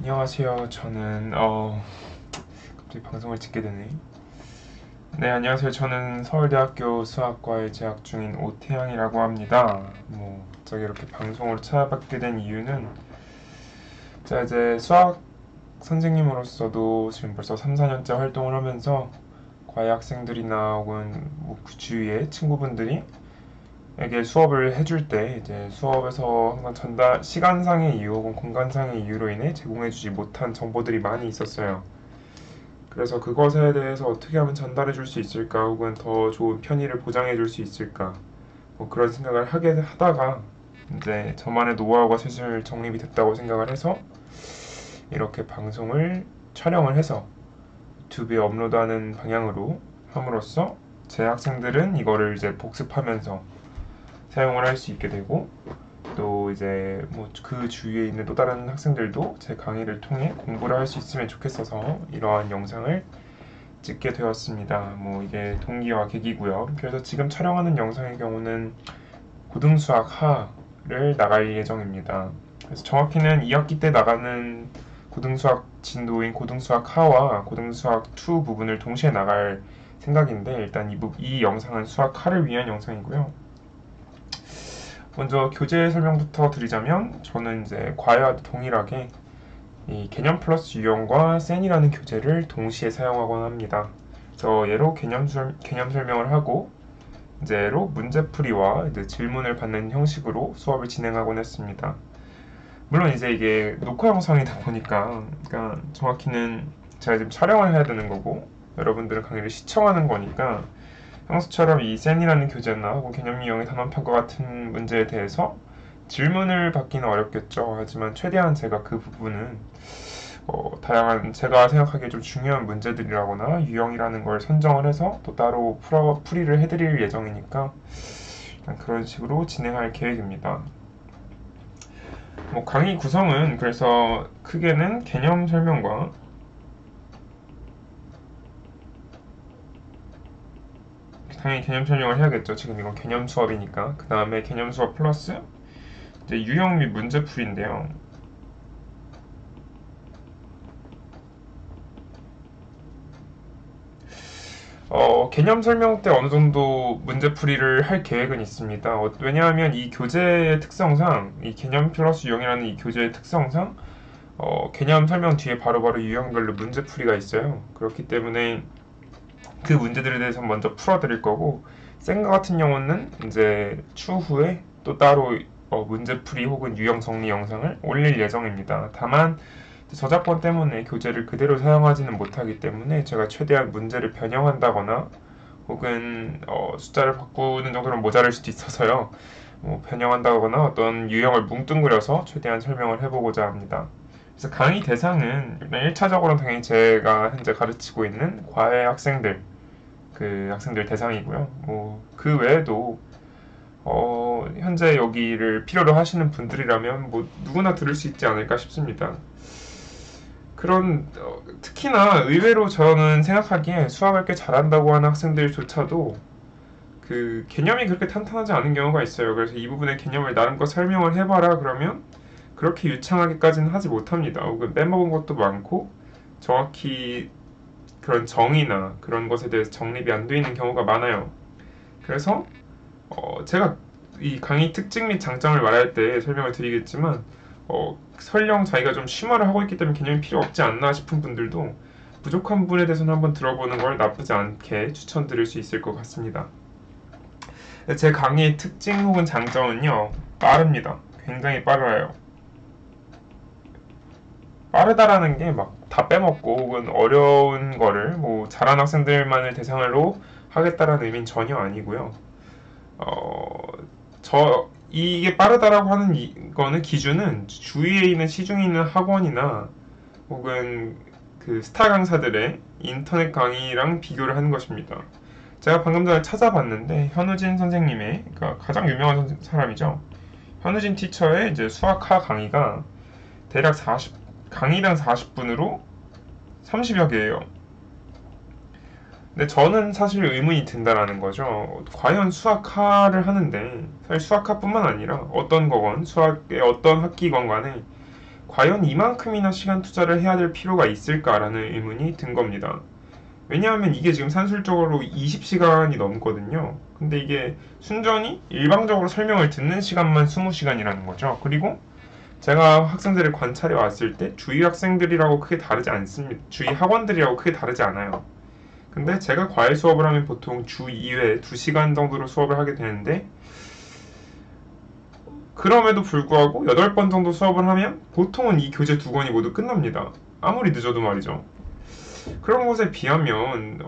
안녕하세요. 저는 갑자기 방송을 찍게 되네. 네, 안녕하세요. 저는 서울대학교 수학과에 재학 중인 오태양이라고 합니다. 갑자기 이렇게 방송으로 찾아뵙게 된 이유는 제가 이제 수학 선생님으로서도 지금 벌써 3, 4년째 활동을 하면서 과외 학생들이나 혹은 그 주위의 친구분들이 에게 수업을 해줄 때 이제 수업에서 항상 시간상의 이유 혹은 공간상의 이유로 인해 제공해주지 못한 정보들이 많이 있었어요. 그래서 그것에 대해서 어떻게 하면 전달해 줄 수 있을까 혹은 더 좋은 편의를 보장해 줄 수 있을까 그런 생각을 하게 하다가 이제 저만의 노하우가 슬슬 정립이 됐다고 생각을 해서 이렇게 방송을 촬영을 해서 유튜브에 업로드하는 방향으로 함으로써 제 학생들은 이거를 이제 복습하면서 사용을 할 수 있게 되고 또 이제 그 주위에 있는 또 다른 학생들도 제 강의를 통해 공부를 할 수 있으면 좋겠어서 이러한 영상을 찍게 되었습니다. 이게 동기와 계기고요. 그래서 지금 촬영하는 영상의 경우는 고등수학 하를 나갈 예정입니다. 그래서 정확히는 2학기 때 나가는 고등수학 진도인 고등수학 하와 고등수학 2 부분을 동시에 나갈 생각인데 일단 이 영상은 수학 하를 위한 영상이고요. 먼저 교재 설명부터 드리자면 저는 이제 과외와 동일하게 이 개념 플러스 유형과 센이라는 교재를 동시에 사용하곤 합니다. 그래서 얘로 개념 설명을 하고 이제 얘로 문제풀이와 이제 질문을 받는 형식으로 수업을 진행하곤 했습니다. 물론 이제 이게 녹화 영상이다 보니까 그러니까 정확히는 제가 지금 촬영을 해야 되는 거고 여러분들은 강의를 시청하는 거니까 평소처럼 이 센이라는 교재나 혹은 개념 유형의 단원평가 같은 문제에 대해서 질문을 받기는 어렵겠죠. 하지만 최대한 제가 그 부분은 다양한 제가 생각하기에 좀 중요한 문제들이라거나 유형이라는 걸 선정을 해서 또 따로 풀이를 해드릴 예정이니까 그런 식으로 진행할 계획입니다. 강의 구성은 그래서 크게는 개념 설명과 당연히 개념 설명을 해야겠죠. 지금 이건 개념 수업이니까. 그 다음에 개념 수업 플러스 이제 유형 및 문제풀이인데요. 개념 설명 때 어느 정도 문제풀이를 할 계획은 있습니다. 왜냐하면 이 교재의 특성상, 이 개념 플러스 유형이라는 이 교재의 특성상, 개념 설명 뒤에 바로바로 유형별로 문제풀이가 있어요. 그렇기 때문에 그 문제들에 대해서 먼저 풀어드릴 거고, 쌩과 같은 경우는 이제 추후에 또 따로 문제풀이 혹은 유형 정리 영상을 올릴 예정입니다. 다만 저작권 때문에 교재를 그대로 사용하지는 못하기 때문에 제가 최대한 문제를 변형한다거나 혹은 숫자를 바꾸는 정도는 모자랄 수도 있어서요. 변형한다거나 어떤 유형을 뭉뚱그려서 최대한 설명을 해보고자 합니다. 그래서 강의 대상은 일단 1차적으로는 당연히 제가 현재 가르치고 있는 과외 학생들, 그 학생들 대상이고요. 그 외에도 현재 여기를 필요로 하시는 분들이라면 누구나 들을 수 있지 않을까 싶습니다. 특히나 의외로 저는 생각하기에 수학을 꽤 잘한다고 하는 학생들조차도 그 개념이 그렇게 탄탄하지 않은 경우가 있어요. 그래서 이 부분의 개념을 나름껏 설명을 해봐라 그러면 그렇게 유창하게까지는 하지 못합니다. 혹은 빼먹은 것도 많고 정확히 그런 정의나 그런 것에 대해서 정립이 안 돼 있는 경우가 많아요. 그래서 제가 이 강의 특징 및 장점을 말할 때 설명을 드리겠지만 설령 자기가 좀 심화를 하고 있기 때문에 개념이 필요 없지 않나 싶은 분들도 부족한 부분에 대해서는 한번 들어보는 걸 나쁘지 않게 추천드릴 수 있을 것 같습니다. 제 강의의 특징 혹은 장점은요, 빠릅니다. 굉장히 빨라요. 빠르다라는 게 막 다 빼먹고 혹은 어려운 거를 잘한 학생들만을 대상으로 하겠다라는 의미는 전혀 아니고요. 이게 빠르다라고 하는 이거는 기준은 주위에 있는 시중에 있는 학원이나 혹은 그 스타 강사들의 인터넷 강의랑 비교를 하는 것입니다. 제가 방금 전에 찾아봤는데 현우진 선생님의 그러니까 가장 유명한 사람이죠. 현우진 티처의 이제 수학하 강의가 대략 강의당 40분으로 30여 개예요. 근데 저는 사실 의문이 든다라는 거죠. 과연 수학하를 하는데 사실 수학하뿐만 아니라 어떤 거건 수학의 어떤 학기건 간에 과연 이만큼이나 시간 투자를 해야 될 필요가 있을까라는 의문이 든 겁니다. 왜냐하면 이게 지금 산술적으로 20시간이 넘거든요. 근데 이게 순전히 일방적으로 설명을 듣는 시간만 20시간이라는 거죠. 그리고 제가 학생들을 관찰해 왔을 때 주위 학생들이라고 크게 다르지 않습니다. 주위 학원들이라고 크게 다르지 않아요. 근데 제가 과외 수업을 하면 보통 주 2회 2시간 정도로 수업을 하게 되는데, 그럼에도 불구하고 8번 정도 수업을 하면 보통은 이 교재 2권이 모두 끝납니다. 아무리 늦어도 말이죠. 그런 것에 비하면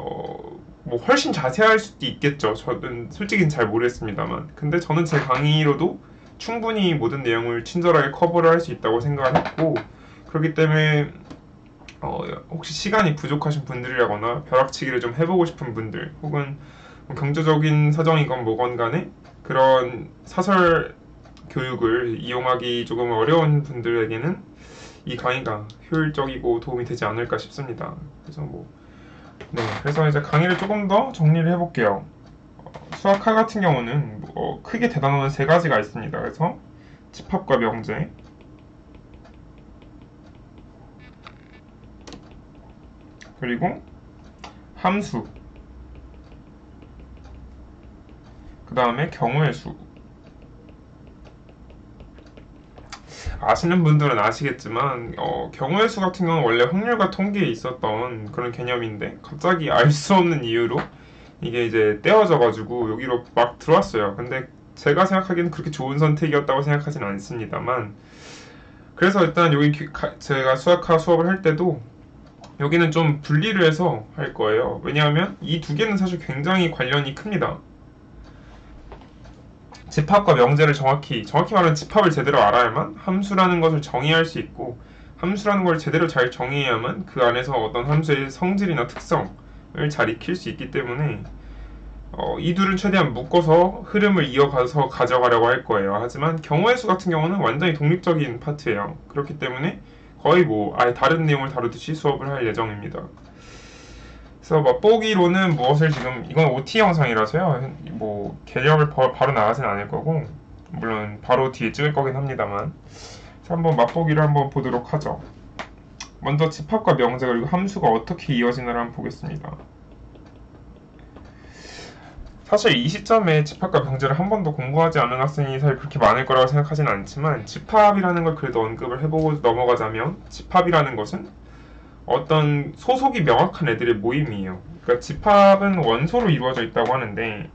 뭐 훨씬 자세할 수도 있겠죠. 저는 솔직히 잘 모르겠습니다만. 근데 저는 제 강의로도 충분히 모든 내용을 친절하게 커버를 할 수 있다고 생각을 했고, 그렇기 때문에 혹시 시간이 부족하신 분들이라거나 벼락치기를 좀 해보고 싶은 분들, 혹은 경제적인 사정이건 뭐건 간에 그런 사설 교육을 이용하기 조금 어려운 분들에게는 이 강의가 효율적이고 도움이 되지 않을까 싶습니다. 그래서 이제 강의를 조금 더 정리를 해볼게요. 수학학 같은 경우는 크게 대단원은 3가지가 있습니다. 그래서 집합과 명제, 그리고 함수, 그 다음에 경우의 수. 아시는 분들은 아시겠지만 경우의 수 같은 경우는 원래 확률과 통계에 있었던 그런 개념인데, 갑자기 알 수 없는 이유로 이게 이제 떼어져가지고 여기로 막 들어왔어요. 근데 제가 생각하기에는 그렇게 좋은 선택이었다고 생각하진 않습니다만, 그래서 일단 여기 제가 수학과 수업을 할 때도 여기는 좀 분리를 해서 할 거예요. 왜냐하면 이 2개는 사실 굉장히 관련이 큽니다. 집합과 명제를 정확히 말하면 집합을 제대로 알아야만 함수라는 것을 정의할 수 있고, 함수라는 걸 제대로 잘 정의해야만 그 안에서 어떤 함수의 성질이나 특성을 잘 익힐 수 있기 때문에 이 둘은 최대한 묶어서 흐름을 이어가서 가져가려고 할 거예요. 하지만 경우의 수 같은 경우는 완전히 독립적인 파트예요. 그렇기 때문에 거의 아예 다른 내용을 다루듯이 수업을 할 예정입니다. 그래서 맛보기로는 무엇을 지금, 이건 OT 영상이라서요. 개념을 바로 나가진 않을 거고, 물론 바로 뒤에 찍을 거긴 합니다만. 그래서 한번 맛보기를 한번 보도록 하죠. 먼저 집합과 명제 그리고 함수가 어떻게 이어지나를 한번 보겠습니다. 사실 이 시점에 집합과 명제를 한 번도 공부하지 않은 학생이 사실 그렇게 많을 거라고 생각하진 않지만, 집합이라는 걸 그래도 언급을 해보고 넘어가자면, 집합이라는 것은 어떤 소속이 명확한 애들의 모임이에요. 그러니까 집합은 원소로 이루어져 있다고 하는데,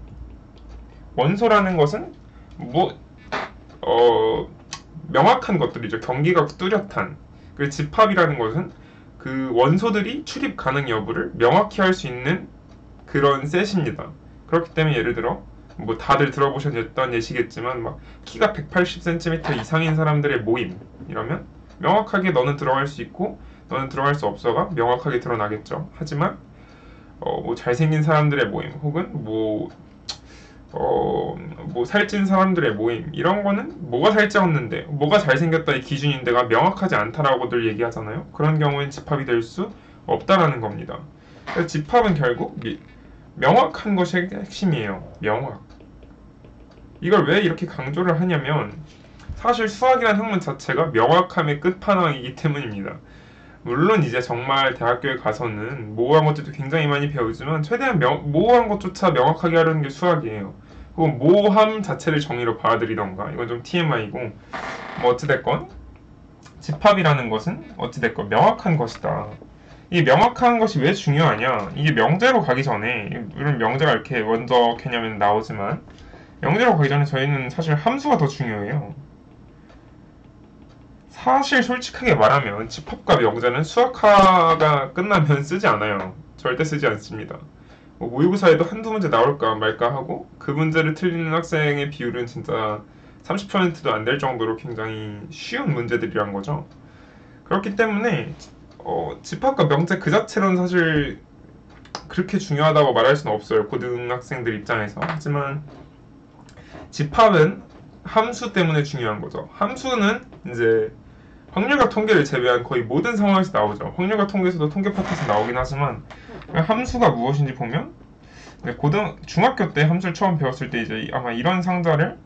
원소라는 것은 명확한 것들이죠. 경계가 뚜렷한. 그리고 집합이라는 것은 그 원소들이 출입 가능 여부를 명확히 할 수 있는 그런 셋입니다. 그렇기 때문에 예를 들어 다들 들어보셨던 예시겠지만 키가 180cm 이상인 사람들의 모임 이러면 명확하게 너는 들어갈 수 있고 너는 들어갈 수 없어가 명확하게 드러나겠죠. 하지만 잘생긴 사람들의 모임 혹은 살찐 사람들의 모임 이런 거는 뭐가 살찌었는데 뭐가 잘생겼다의 기준인데가 명확하지 않다라고들 얘기하잖아요. 그런 경우엔 집합이 될 수 없다라는 겁니다. 그래서 집합은 결국 명확한 것이 핵심이에요. 명확. 이걸 왜 이렇게 강조를 하냐면 사실 수학이라는 학문 자체가 명확함의 끝판왕이기 때문입니다. 물론 이제 정말 대학교에 가서는 모호한 것들도 굉장히 많이 배우지만 최대한 모호한 것조차 명확하게 하려는 게 수학이에요. 혹은 모호함 자체를 정의로 받아들이던가. 이건 좀 TMI고 어찌됐건 집합이라는 것은 어찌됐건 명확한 것이다. 이 명확한 것이 왜 중요하냐? 이게 명제로 가기 전에, 물론 명제가 이렇게 먼저 개념에는 나오지만 명제로 가기 전에 저희는 사실 함수가 더 중요해요. 사실 솔직하게 말하면 집합과 명제는 수학화가 끝나면 쓰지 않아요. 절대 쓰지 않습니다. 모의고사에도 한두 문제 나올까 말까 하고 그 문제를 틀리는 학생의 비율은 진짜 30%도 안 될 정도로 굉장히 쉬운 문제들이란 거죠. 그렇기 때문에 집합과 명제 그 자체로는 사실 그렇게 중요하다고 말할 수는 없어요. 고등학생들 입장에서. 하지만 집합은 함수 때문에 중요한 거죠. 함수는 이제 확률과 통계를 제외한 거의 모든 상황에서 나오죠. 확률과 통계에서도 통계 파트에서 나오긴 하지만 함수가 무엇인지 보면 중학교 때 함수를 처음 배웠을 때 이제 아마 이런 상자를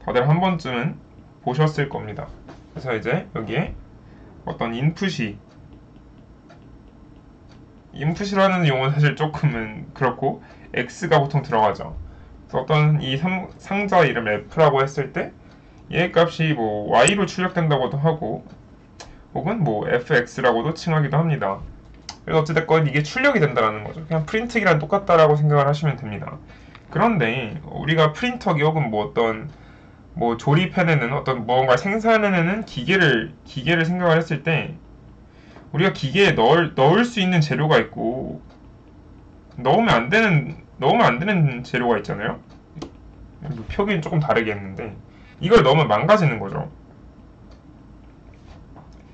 다들 한 번쯤은 보셨을 겁니다. 그래서 이제 여기에 어떤 인풋이라는 용어는 사실 조금은 그렇고 x가 보통 들어가죠. 그래서 어떤 이 상자 이름 f라고 했을 때 얘 값이 뭐 y로 출력된다고도 하고 혹은 뭐 fx라고도 칭하기도 합니다. 그래서 어찌됐건 이게 출력이 된다는 거죠. 그냥 프린트기랑 똑같다라고 생각을 하시면 됩니다. 그런데 우리가 프린터기 혹은 뭐 어떤 뭐 조립해내는 어떤 무언가를 생산해내는 기계를 생각을 했을 때 우리가 기계에 넣을 수 있는 재료가 있고 넣으면 안 되는 재료가 있잖아요. 뭐 표기는 조금 다르겠는데 이걸 넣으면 망가지는 거죠.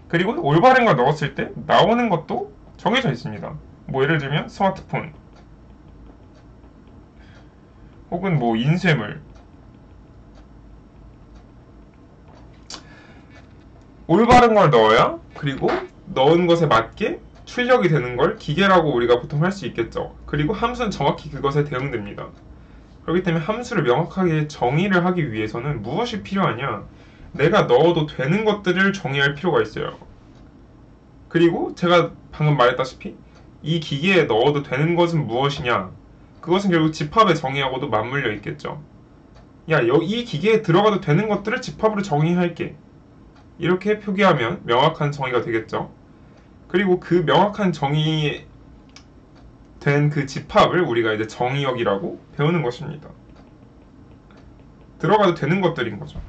그리고 올바른 걸 넣었을 때 나오는 것도 정해져 있습니다. 뭐 예를 들면 스마트폰 혹은 뭐 인쇄물 올바른 걸 넣어야 그리고 넣은 것에 맞게 출력이 되는 걸 기계라고 우리가 보통 할 수 있겠죠. 그리고 함수는 정확히 그것에 대응됩니다. 그렇기 때문에 함수를 명확하게 정의를 하기 위해서는 무엇이 필요하냐? 내가 넣어도 되는 것들을 정의할 필요가 있어요. 그리고 제가 방금 말했다시피 이 기계에 넣어도 되는 것은 무엇이냐? 그것은 결국 집합의 정의하고도 맞물려 있겠죠. 야, 이 기계에 들어가도 되는 것들을 집합으로 정의할게. 이렇게 표기하면 명확한 정의가 되겠죠. 그리고 그 명확한 정의 된 그 집합을 우리가 이제 정의역이라고 배우는 것입니다. 들어가도 되는 것들인 거죠.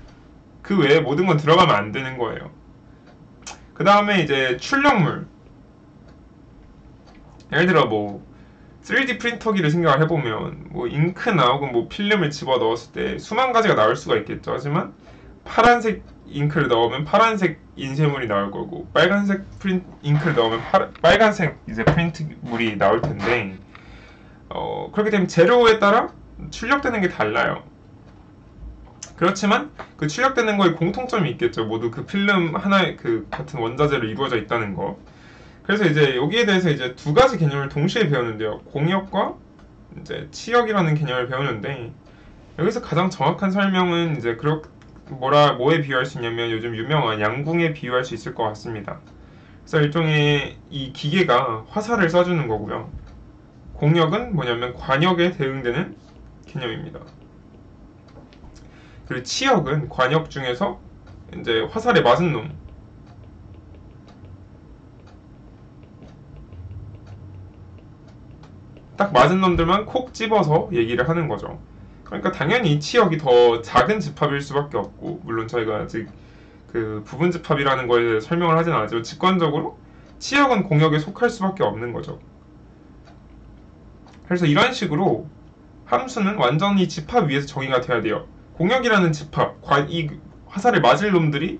그 외에 모든 건 들어가면 안 되는 거예요. 그 다음에 이제 출력물. 예를 들어 뭐 3D 프린터기를 생각을 해보면 뭐 잉크나 혹은 뭐 필름을 집어 넣었을 때 수만 가지가 나올 수가 있겠죠. 하지만 파란색 잉크를 넣으면 파란색 인쇄물이 나올 거고 빨간색 잉크를 넣으면 빨간색 이제 프린트물이 나올 텐데 그렇게 되면 재료에 따라 출력되는 게 달라요. 그렇지만 그 출력되는 거에 공통점이 있겠죠. 모두 그 필름 하나의 그 같은 원자재로 이루어져 있다는 거. 그래서 이제 여기에 대해서 이제 두 가지 개념을 동시에 배우는데요. 공역과 이제 치역이라는 개념을 배우는데 여기서 가장 정확한 설명은 이제 뭐에 비유할 수 있냐면 요즘 유명한 양궁에 비유할 수 있을 것 같습니다. 그래서 일종의 이 기계가 화살을 쏴주는 거고요. 공역은 뭐냐면 관역에 대응되는 개념입니다. 그리고 치역은 관역 중에서 이제 화살에 맞은 놈. 딱 맞은 놈들만 콕 집어서 얘기를 하는 거죠. 그러니까 당연히 치역이 더 작은 집합일 수밖에 없고, 물론 저희가 아직 그 부분 집합이라는 거에 설명을 하진 않았지만 직관적으로 치역은 공역에 속할 수밖에 없는 거죠. 그래서 이런 식으로 함수는 완전히 집합 위에서 정의가 돼야 돼요. 공역이라는 집합, 이 화살에 맞을 놈들이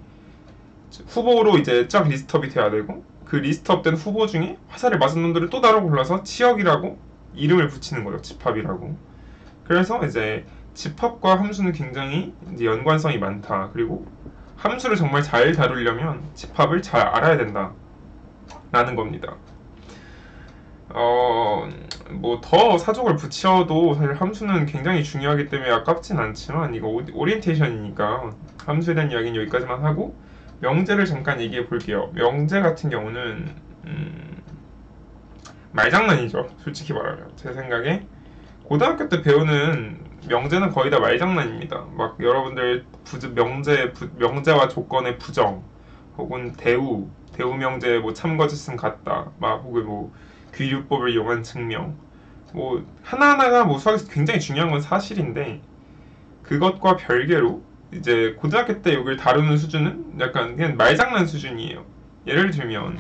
후보로 이제 쫙 리스트업이 돼야 되고 그 리스트업된 후보 중에 화살에 맞은 놈들을 또 따로 골라서 치역이라고 이름을 붙이는 거예요. 집합이라고. 그래서 이제 집합과 함수는 굉장히 이제 연관성이 많다. 그리고 함수를 정말 잘 다루려면 집합을 잘 알아야 된다. 라는 겁니다. 뭐 더 사족을 붙여도 사실 함수는 굉장히 중요하기 때문에 아깝진 않지만 이거 오리엔테이션이니까 함수에 대한 이야기는 여기까지만 하고 명제를 잠깐 얘기해 볼게요. 명제 같은 경우는 말장난이죠. 솔직히 말하면 제 생각에 고등학교 때 배우는 명제는 거의 다 말장난입니다. 막 여러분들 명제와 조건의 부정 혹은 대우 명제 뭐 참거짓은 같다 막 혹은 뭐 귀류법을 이용한 증명 뭐 하나하나가 뭐 수학에서 굉장히 중요한 건 사실인데 그것과 별개로 이제 고등학교 때 이걸 다루는 수준은 약간 그냥 말장난 수준이에요. 예를 들면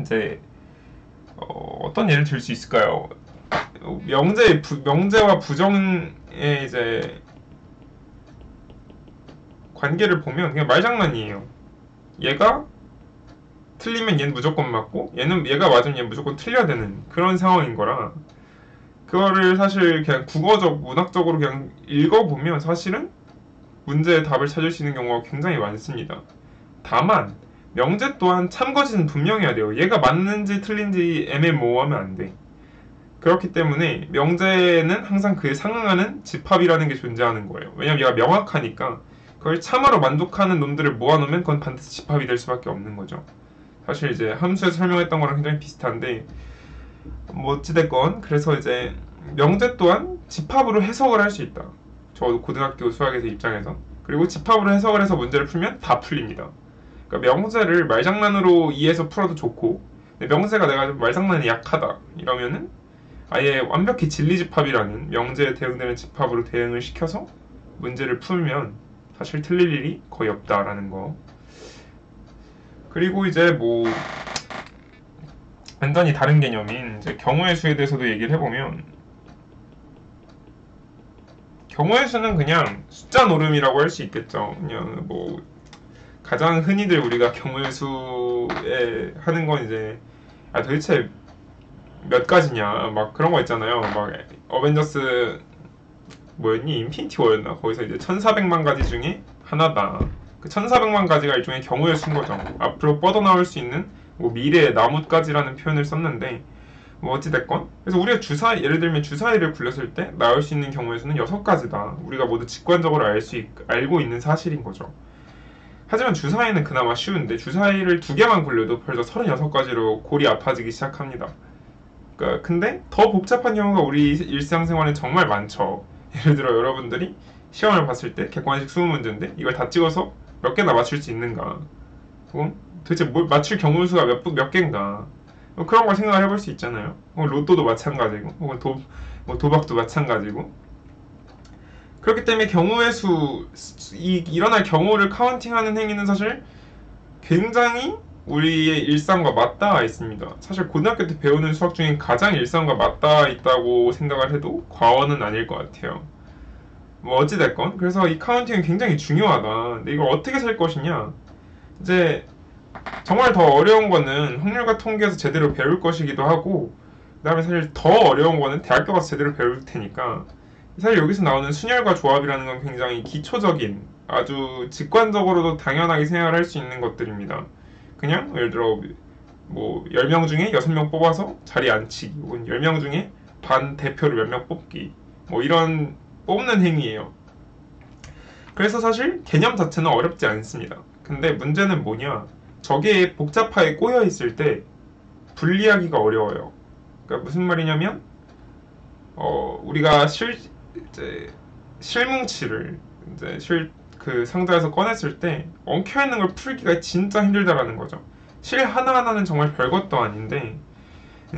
이제 어떤 예를 들 수 있을까요? 명제와 부정의 이제 관계를 보면 그냥 말장난이에요. 얘가 틀리면 얘는 무조건 맞고 얘가 맞으면 얘는 무조건 틀려야 되는 그런 상황인 거라 그거를 사실 그냥 국어적 문학적으로 그냥 읽어보면 사실은 문제의 답을 찾을 수 있는 경우가 굉장히 많습니다. 다만 명제 또한 참거짓은 분명해야 돼요. 얘가 맞는지 틀린지 애매모호하면 안 돼. 그렇기 때문에 명제는 항상 그에 상응하는 집합이라는 게 존재하는 거예요. 왜냐면 얘가 명확하니까 그걸 참으로 만족하는 놈들을 모아놓으면 그건 반드시 집합이 될 수밖에 없는 거죠. 사실 이제 함수에서 설명했던 거랑 굉장히 비슷한데 뭐 어찌됐건 그래서 이제 명제 또한 집합으로 해석을 할 수 있다. 저 고등학교 수학에서 입장에서. 그리고 집합으로 해석을 해서 문제를 풀면 다 풀립니다. 그러니까 명제를 말장난으로 이해해서 풀어도 좋고 근데 명제가 내가 좀 말장난이 약하다 이러면은 아예 완벽히 진리집합이라는 명제에 대응되는 집합으로 대응을 시켜서 문제를 풀면 사실 틀릴 일이 거의 없다라는 거. 그리고 이제 뭐 완전히 다른 개념인 이제 경우의 수에 대해서도 얘기를 해보면 경우의 수는 그냥 숫자 노름이라고 할 수 있겠죠. 그냥 뭐 가장 흔히들 우리가 경우의 수에 하는 건 이제 도대체 몇 가지냐 막 그런 거 있잖아요. 막 어벤져스 뭐였니? 인피니티 워였나? 거기서 이제 1400만 가지 중에 하나다. 그 1400만 가지가 일종의 경우의 수인 거죠. 앞으로 뻗어나올 수 있는 뭐 미래의 나뭇가지라는 표현을 썼는데 뭐 어찌됐건 그래서 우리가 주사위 예를 들면 주사위를 굴렸을 때 나올 수 있는 경우의 수는 6가지다. 우리가 모두 직관적으로 알고 있는 사실인 거죠. 하지만 주사위는 그나마 쉬운데 주사위를 2개만 굴려도 벌써 36가지로 골이 아파지기 시작합니다. 그러니까 근데 더 복잡한 경우가 우리 일상생활에 정말 많죠. 예를 들어 여러분들이 시험을 봤을 때 객관식 20문제인데 이걸 다 찍어서 몇 개나 맞출 수 있는가? 혹은 도대체 뭘 맞출 경우 수가 몇 개인가? 뭐 그런 걸 생각을 해볼 수 있잖아요. 로또도 마찬가지고, 혹은 도박도 마찬가지고. 그렇기 때문에 경우의 일어날 경우를 카운팅하는 행위는 사실 굉장히 우리의 일상과 맞닿아 있습니다. 사실 고등학교 때 배우는 수학 중에 가장 일상과 맞닿아 있다고 생각을 해도 과언은 아닐 것 같아요. 뭐 어찌됐건 그래서 이 카운팅은 굉장히 중요하다. 근데 이걸 어떻게 살 것이냐? 이제 정말 더 어려운 거는 확률과 통계에서 제대로 배울 것이기도 하고 그 다음에 사실 더 어려운 거는 대학교 가서 제대로 배울 테니까 사실 여기서 나오는 순열과 조합이라는 건 굉장히 기초적인 아주 직관적으로도 당연하게 생각을 할 수 있는 것들입니다. 그냥 예를 들어 뭐 10명 중에 6명 뽑아서 자리 앉히기 혹은 10명 중에 반 대표를 몇 명 뽑기 뭐 이런 뽑는 행위예요. 그래서 사실 개념 자체는 어렵지 않습니다. 근데 문제는 뭐냐? 저게 복잡하게 꼬여 있을 때 분리하기가 어려워요. 그러니까 무슨 말이냐면 우리가 실뭉치를 그 상자에서 꺼냈을 때 엉켜 있는 걸 풀기가 진짜 힘들다라는 거죠. 실 하나하나는 정말 별것도 아닌데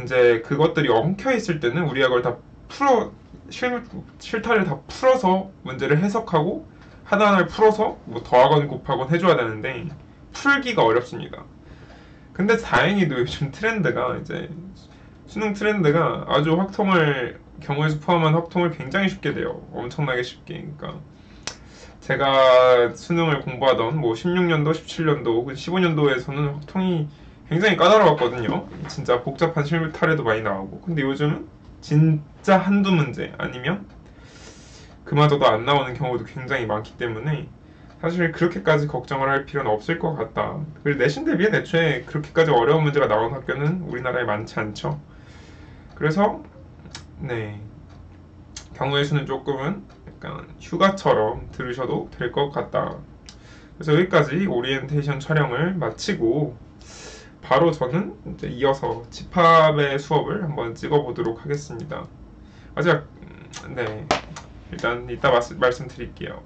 이제 그것들이 엉켜 있을 때는 우리가 그걸 다 실타래를 다 풀어서 문제를 해석하고 하나하나를 풀어서 뭐 더하건 곱하건 해줘야 되는데 풀기가 어렵습니다. 근데 다행히도 요즘 트렌드가 이제 수능 트렌드가 아주 경우의 수 포함한 확통을 굉장히 쉽게 돼요. 엄청나게 쉽게. 그러니까 제가 수능을 공부하던 뭐 16년도, 17년도 혹은 15년도에서는 확통이 굉장히 까다로웠거든요. 진짜 복잡한 실타래도 많이 나오고. 근데 요즘은 진짜 한두 문제 아니면 그마저도 안 나오는 경우도 굉장히 많기 때문에 사실 그렇게까지 걱정을 할 필요는 없을 것 같다. 그리고 내신 대비해 애초에 그렇게까지 어려운 문제가 나온 학교는 우리나라에 많지 않죠. 그래서 네 경우의 수는 조금은 약간 휴가처럼 들으셔도 될 것 같다. 그래서 여기까지 오리엔테이션 촬영을 마치고 바로 저는 이제 이어서 집합의 수업을 한번 찍어보도록 하겠습니다. 아직 네 일단 이따 말씀드릴게요.